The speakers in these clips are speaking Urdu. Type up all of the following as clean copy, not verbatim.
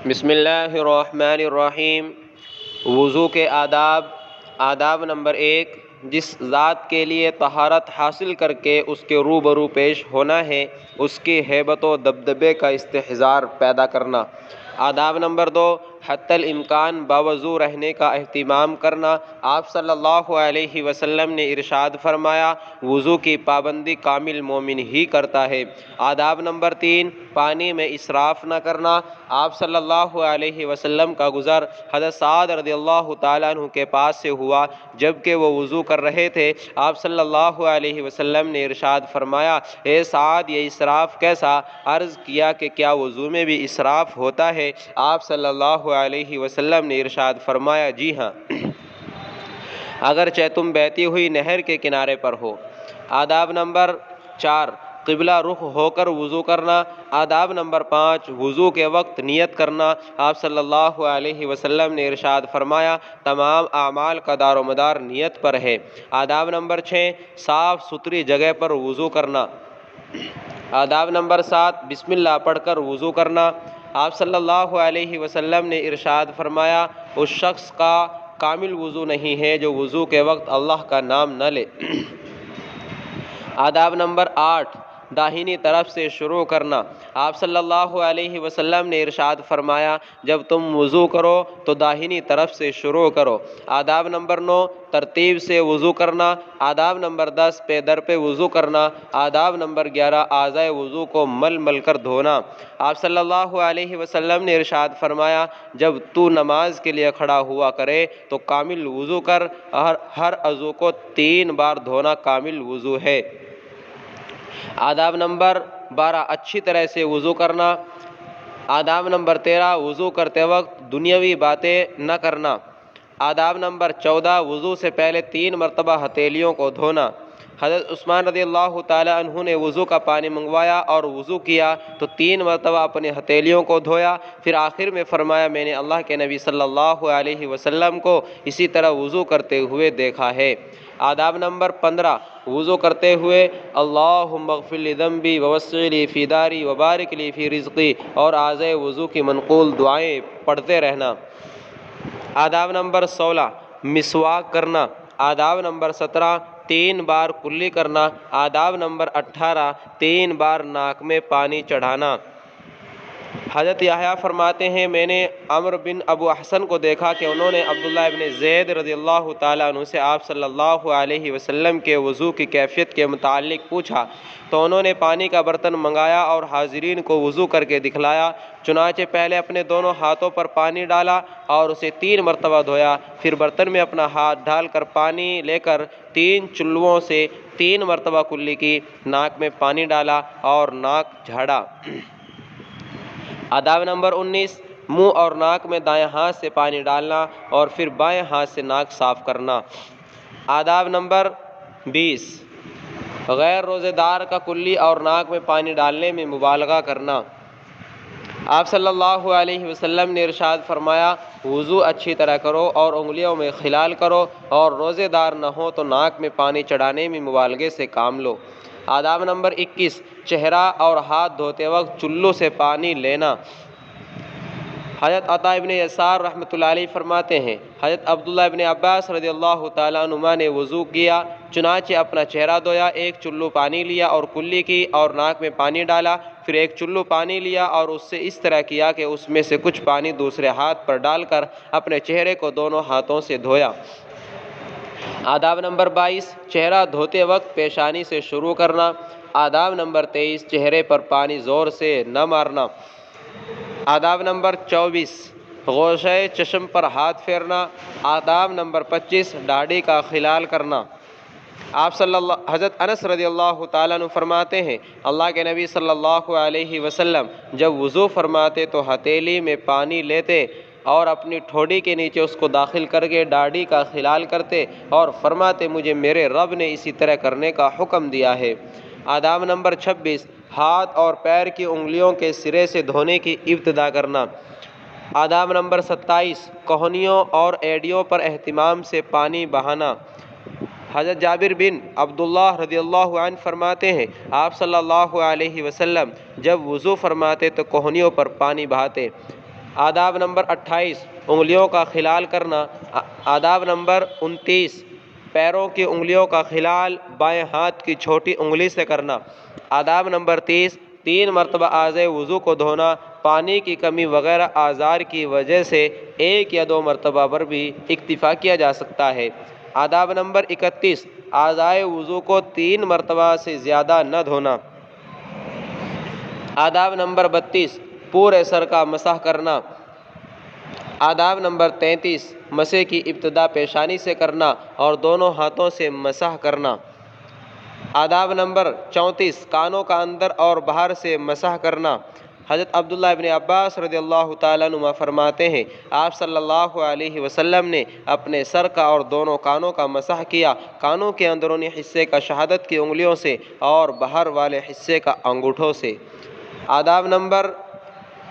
بسم اللہ الرحمن الرحیم۔ وضو کے آداب نمبر 1، جس ذات کے لیے طہارت حاصل کر کے اس کے روبرو پیش ہونا ہے اس کی ہیبت و دبدبے کا استحضار پیدا کرنا۔ آداب نمبر 2، حتی الامکان باوضو رہنے کا اہتمام کرنا۔ آپ صلی اللہ علیہ وسلم نے ارشاد فرمایا، وضو کی پابندی کامل مومن ہی کرتا ہے۔ آداب نمبر 3، پانی میں اسراف نہ کرنا۔ آپ صلی اللہ علیہ وسلم کا گزر حضرت سعد رضی اللہ تعالیٰ عنہ کے پاس سے ہوا جبکہ وہ وضو کر رہے تھے۔ آپ صلی اللہ علیہ وسلم نے ارشاد فرمایا، اے سعد، یہ اسراف کیسا؟ عرض کیا کہ کیا وضو میں بھی اسراف ہوتا ہے؟ آپ صلی اللہ علیہ وسلم نے ارشاد فرمایا، جی ہاں، اگرچہ تم بہتی ہوئی نہر کے کنارے پر ہو۔ آداب نمبر 4، قبلہ رخ ہو کر وضو کرنا۔ آداب نمبر 5، وضو کے وقت نیت کرنا۔ آپ صلی اللہ علیہ وسلم نے ارشاد فرمایا، تمام اعمال کا دار و مدار نیت پر ہے۔ آداب نمبر 6، صاف ستھری جگہ پر وضو کرنا۔ آداب نمبر 7، بسم اللہ پڑھ کر وضو کرنا۔ آپ صلی اللہ علیہ وسلم نے ارشاد فرمایا، اس شخص کا کامل وضو نہیں ہے جو وضو کے وقت اللہ کا نام نہ لے۔ آداب نمبر 8، داہنی طرف سے شروع کرنا۔ آپ صلی اللہ علیہ وسلم نے ارشاد فرمایا، جب تم وضو کرو تو داہنی طرف سے شروع کرو۔ آداب نمبر 9، ترتیب سے وضو کرنا۔ آداب نمبر 10، پے در پہ وضو کرنا۔ آداب نمبر 11، اعضائے وضو کو مل مل کر دھونا۔ آپ صلی اللہ علیہ وسلم نے ارشاد فرمایا، جب تو نماز کے لیے کھڑا ہوا کرے تو کامل وضو کر، ہر عضو کو 3 بار دھونا کامل وضو ہے۔ آداب نمبر 12، اچھی طرح سے وضو کرنا۔ آداب نمبر 13، وضو کرتے وقت دنیاوی باتیں نہ کرنا۔ آداب نمبر 14، وضو سے پہلے 3 مرتبہ ہتھیلیوں کو دھونا۔ حضرت عثمان رضی اللہ تعالی عنہ نے وضو کا پانی منگوایا اور وضو کیا تو 3 مرتبہ اپنی ہتھیلیوں کو دھویا، پھر آخر میں فرمایا، میں نے اللہ کے نبی صلی اللہ علیہ وسلم کو اسی طرح وضو کرتے ہوئے دیکھا ہے۔ آداب نمبر 15، وضو کرتے ہوئے اللہم اغفر لی ذنبی ووسع لی فی داری وبارک لی فی رزقی اور اعضائے وضو کی منقول دعائیں پڑھتے رہنا۔ آداب نمبر 16، مسواک کرنا۔ آداب نمبر 17، 3 بار کلی کرنا۔ آداب نمبر 18، 3 بار ناک میں پانی چڑھانا۔ حضرت یحییٰ فرماتے ہیں، میں نے عمرو بن ابو احسن کو دیکھا کہ انہوں نے عبداللہ ابن زید رضی اللہ تعالیٰ عنہ سے آپ صلی اللہ علیہ وسلم کے وضو کی کیفیت کے متعلق پوچھا تو انہوں نے پانی کا برتن منگایا اور حاضرین کو وضو کر کے دکھلایا۔ چنانچہ پہلے اپنے دونوں ہاتھوں پر پانی ڈالا اور اسے 3 مرتبہ دھویا، پھر برتن میں اپنا ہاتھ ڈال کر پانی لے کر 3 چلوؤں سے 3 مرتبہ کلی کی، ناک میں پانی ڈالا اور ناک جھاڑا۔ آداب نمبر 19، منہ اور ناک میں دائیں ہاتھ سے پانی ڈالنا اور پھر بائیں ہاتھ سے ناک صاف کرنا۔ آداب نمبر 20، غیر روزے دار کا کلی اور ناک میں پانی ڈالنے میں مبالغہ کرنا۔ آپ صلی اللہ علیہ وسلم نے ارشاد فرمایا، وضو اچھی طرح کرو اور انگلیوں میں خلال کرو، اور روزے دار نہ ہو تو ناک میں پانی چڑھانے میں مبالغے سے کام لو۔ آداب نمبر 21، چہرہ اور ہاتھ دھوتے وقت چلو سے پانی لینا۔ حضرت عطا ابن یسار رحمۃ اللہ علیہ فرماتے ہیں، حضرت عبداللہ ابن عباس رضی اللہ تعالیٰ عنہما نے وضو کیا، چنانچہ اپنا چہرہ دھویا، 1 چلو پانی لیا اور کلی کی اور ناک میں پانی ڈالا، پھر 1 چلو پانی لیا اور اس سے اس طرح کیا کہ اس میں سے کچھ پانی دوسرے ہاتھ پر ڈال کر اپنے چہرے کو دونوں ہاتھوں سے دھویا۔ آداب نمبر 22، چہرہ دھوتے وقت پیشانی سے شروع کرنا۔ آداب نمبر 23، چہرے پر پانی زور سے نہ مارنا۔ آداب نمبر 24، گوشہ چشم پر ہاتھ پھیرنا۔ آداب نمبر 25، داڑھی کا خلال کرنا۔ حضرت انس رضی اللہ تعالیٰ عنہ فرماتے ہیں، اللہ کے نبی صلی اللہ علیہ وسلم جب وضو فرماتے تو ہتھیلی میں پانی لیتے اور اپنی ٹھوڑی کے نیچے اس کو داخل کر کے داڑھی کا خلال کرتے اور فرماتے، مجھے میرے رب نے اسی طرح کرنے کا حکم دیا ہے۔ آداب نمبر 26، ہاتھ اور پیر کی انگلیوں کے سرے سے دھونے کی ابتدا کرنا۔ آداب نمبر 27، کوہنیوں اور ایڑیوں پر اہتمام سے پانی بہانا۔ حضرت جابر بن عبداللہ رضی اللہ عنہ فرماتے ہیں، آپ صلی اللہ علیہ وسلم جب وضو فرماتے تو کوہنیوں پر پانی بہاتے، آداب نمبر 28 انگلیوں کا خلال کرنا۔ آداب نمبر 29 پیروں کی انگلیوں کا خلال بائیں ہاتھ کی چھوٹی انگلی سے کرنا۔ آداب نمبر 30 3 مرتبہ اعضائے وضو کو دھونا، پانی کی کمی وغیرہ آزار کی وجہ سے 1 یا 2 مرتبہ پر بھی اکتفا کیا جا سکتا ہے۔ آداب نمبر 31 اعضائے وضو کو 3 مرتبہ سے زیادہ نہ دھونا۔ آداب نمبر 32 پورے سر کا مسح کرنا۔ آداب نمبر 33 مسح کی ابتدا پیشانی سے کرنا اور دونوں ہاتھوں سے مسح کرنا۔ آداب نمبر 34 کانوں کا اندر اور باہر سے مسح کرنا۔ حضرت عبداللہ ابن عباس رضی اللہ تعالیٰ عنہ فرماتے ہیں آپ صلی اللہ علیہ وسلم نے اپنے سر کا اور دونوں کانوں کا مسح کیا، کانوں کے اندرونی حصے کا شہادت کی انگلیوں سے اور باہر والے حصے کا انگوٹھوں سے۔ آداب نمبر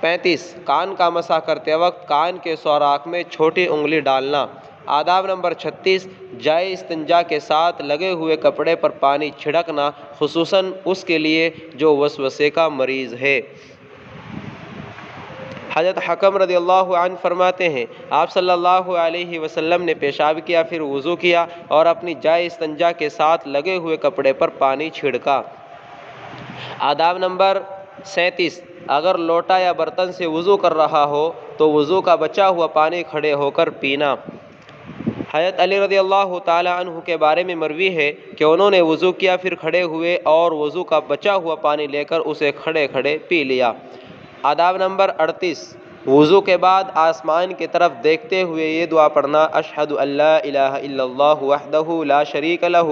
35 کان کا مسح کرتے وقت کان کے سوراخ میں چھوٹی انگلی ڈالنا۔ آداب نمبر 36 جائے استنجا کے ساتھ لگے ہوئے کپڑے پر پانی چھڑکنا، خصوصاً اس کے لیے جو وسوسے کا مریض ہے۔ حضرت حکم رضی اللہ عنہ فرماتے ہیں آپ صلی اللہ علیہ وسلم نے پیشاب کیا، پھر وضو کیا اور اپنی جائے استنجا کے ساتھ لگے ہوئے کپڑے پر پانی چھڑکا۔ آداب نمبر 37 اگر لوٹا یا برتن سے وضو کر رہا ہو تو وضو کا بچا ہوا پانی کھڑے ہو کر پینا۔ حضرت علی رضی اللہ تعالی عنہ کے بارے میں مروی ہے کہ انہوں نے وضو کیا، پھر کھڑے ہوئے اور وضو کا بچا ہوا پانی لے کر اسے کھڑے کھڑے پی لیا۔ آداب نمبر 38 وضو کے بعد آسمان کی طرف دیکھتے ہوئے یہ دعا پڑھنا، اشہد ان لا الہ الا اللہ وحدہ لا شریک لہ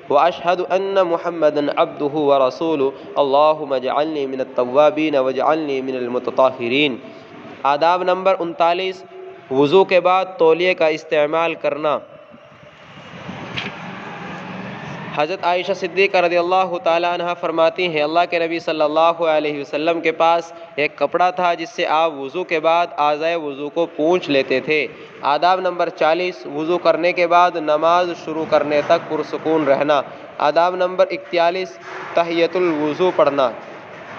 واشہد ان محمدا عبدہ ورسولہ اللہم اجعلنی من التوابین واجعلنی من المتطہرین۔ آداب نمبر 39 وضو کے بعد تولیے کا استعمال کرنا۔ حضرت عائشہ صدیقہ رضی اللہ تعالیٰ عنہ فرماتی ہیں اللہ کے نبی صلی اللہ علیہ وسلم کے پاس ایک کپڑا تھا جس سے آپ وضو کے بعد اعضائے وضو کو پونچھ لیتے تھے۔ آداب نمبر 40 وضو کرنے کے بعد نماز شروع کرنے تک پرسکون رہنا۔ آداب نمبر 41 تحیۃ الوضو پڑھنا۔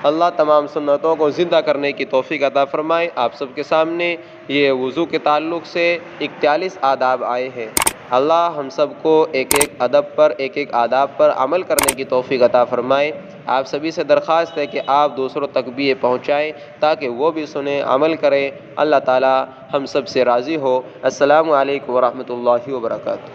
اللہ تمام سنتوں کو زندہ کرنے کی توفیق عطا فرمائے۔ آپ سب کے سامنے یہ وضو کے تعلق سے 41 آداب آئے ہیں۔ اللہ ہم سب کو ایک ایک ادب پر ایک ایک آداب پر عمل کرنے کی توفیق عطا فرمائے۔ آپ سبھی سے درخواست ہے کہ آپ دوسروں تک بھی یہ پہنچائیں تاکہ وہ بھی سنیں، عمل کریں۔ اللہ تعالی ہم سب سے راضی ہو۔ السلام علیکم ورحمۃ اللہ وبرکاتہ۔